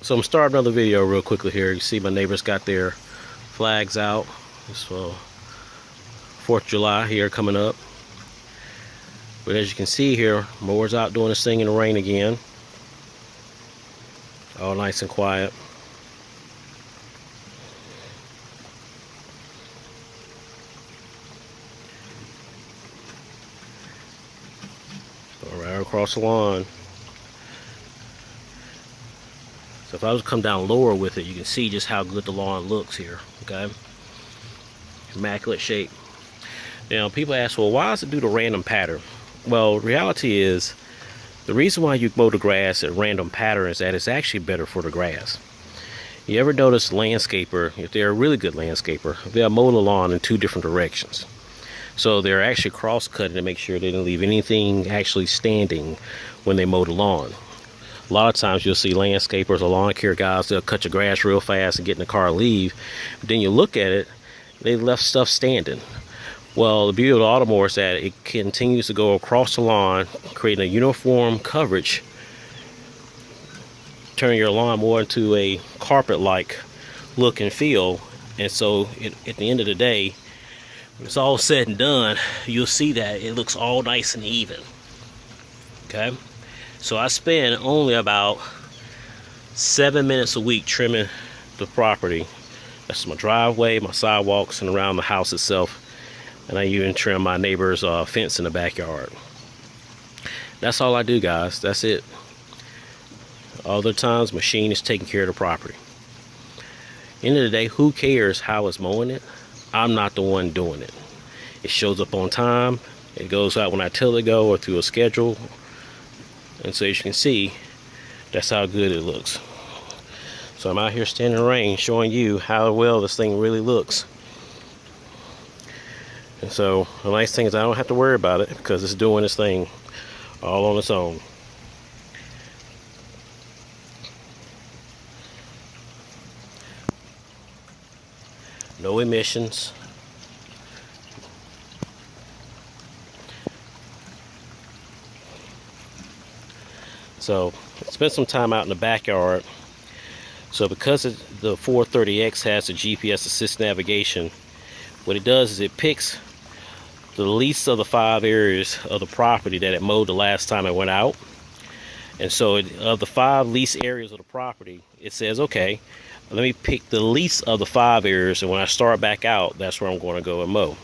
So I'm starting another video real quickly here. You see my neighbors got their flags out. It's 4th of July here coming up. But as you can see here, mower's out doing this thing in the rain again. All nice and quiet. Going right across the lawn. So if I was to come down lower with it, you can see just how good the lawn looks here. Okay, immaculate shape. Now people ask, well, why does it do the random pattern? Well, reality is the reason why you mow the grass at random pattern is that it's actually better for the grass. You ever notice a landscaper, if they're a really good landscaper, they'll mow the lawn in 2 different directions. So they're actually cross-cutting to make sure they didn't leave anything actually standing when they mow the lawn. A lot of times you'll see landscapers or lawn care guys, they'll cut your grass real fast and get in the car and leave. But then you look at it, they left stuff standing. Well, the beauty of the Automower is that it continues to go across the lawn, creating a uniform coverage, turning your lawn more into a carpet-like look and feel. And so at the end of the day, when it's all said and done, you'll see that it looks all nice and even. Okay? So I spend only about 7 minutes a week trimming the property. That's my driveway, my sidewalks, and around the house itself. And I even trim my neighbor's fence in the backyard. That's all I do, guys. That's it. Other times, machine is taking care of the property. End of the day, who cares how it's mowing it? I'm not the one doing it. It shows up on time. It goes out when I tell it to go or through a schedule. And so as you can see, that's how good it looks. So I'm out here standing in the rain showing you how well this thing really looks. And so the nice thing is I don't have to worry about it because it's doing this thing all on its own. No emissions. So spent some time out in the backyard. So because the 430X has the GPS assist navigation, what it does is it picks the least of the 5 areas of the property that it mowed the last time it went out. And so of the 5 least areas of the property, it says, okay, let me pick the least of the 5 areas, and when I start back out, that's where I'm going to go and mow.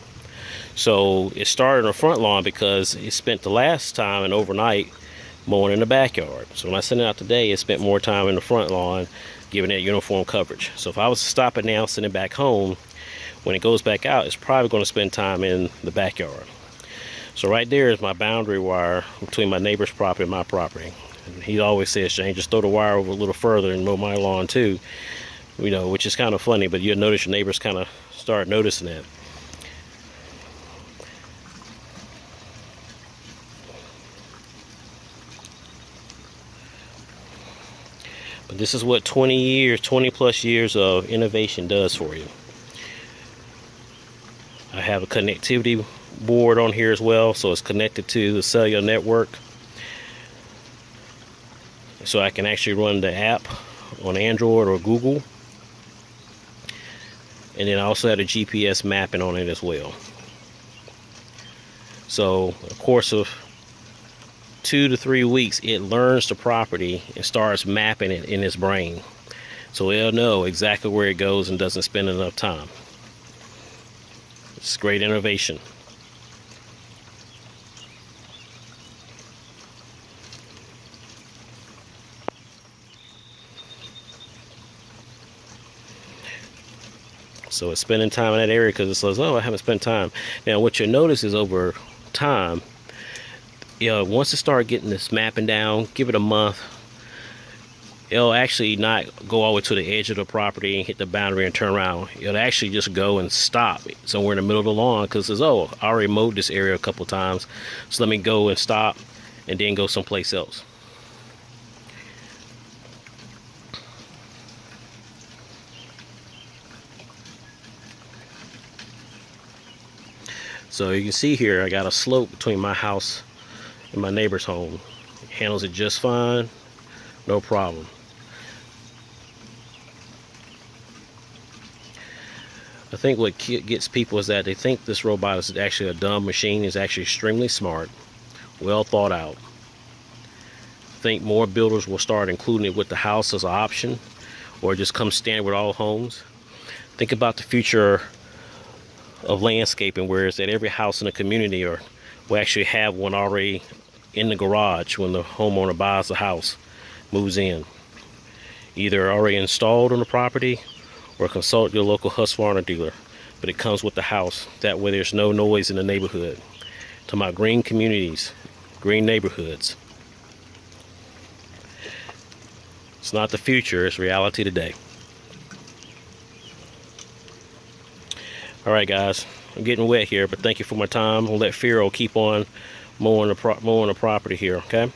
So it started on the front lawn because it spent the last time and overnight mowing in the backyard. So when I sent it out today, it spent more time in the front lawn, giving it uniform coverage. So if I was to stop it now, send it back home, when it goes back out, it's probably going to spend time in the backyard. So right there is my boundary wire between my neighbor's property and my property. And he always says, Shane, just throw the wire over a little further and mow my lawn too. You know, which is kind of funny, but you'll notice your neighbors kind of start noticing that. But this is what 20 plus years of innovation does for you. I have a connectivity board on here as well, so it's connected to the cellular network. So I can actually run the app on Android or Google. And then I also have a GPS mapping on it as well. So, a course of 2 to 3 weeks, it learns the property and starts mapping it in its brain. So it'll know exactly where it goes and doesn't spend enough time. It's great innovation. So it's spending time in that area because it says, oh, I haven't spent time. Now what you'll notice is over time, once it starts getting this mapping down, give it a month, it'll actually not go all the way to the edge of the property and hit the boundary and turn around. It'll actually just go and stop somewhere in the middle of the lawn because it says, oh, I already mowed this area a couple times, so let me go and stop and then go someplace else. So you can see here I got a slope between my house and my neighbor's home. It handles it just fine, no problem. I think what gets people is that they think this robot is actually a dumb machine. It's actually extremely smart, well thought out. I think more builders will start including it with the house as an option, or just come standard with all homes. Think about the future of landscaping, where it's that every house in the community will actually have one already in the garage when the homeowner buys the house, moves in. Either already installed on the property, or consult your local Husqvarna dealer. But it comes with the house. That way there's no noise in the neighborhood. Talking about green communities, green neighborhoods. It's not the future, it's reality today. Alright guys, I'm getting wet here, but thank you for my time. I'll let Firo keep on mowing the property here, okay?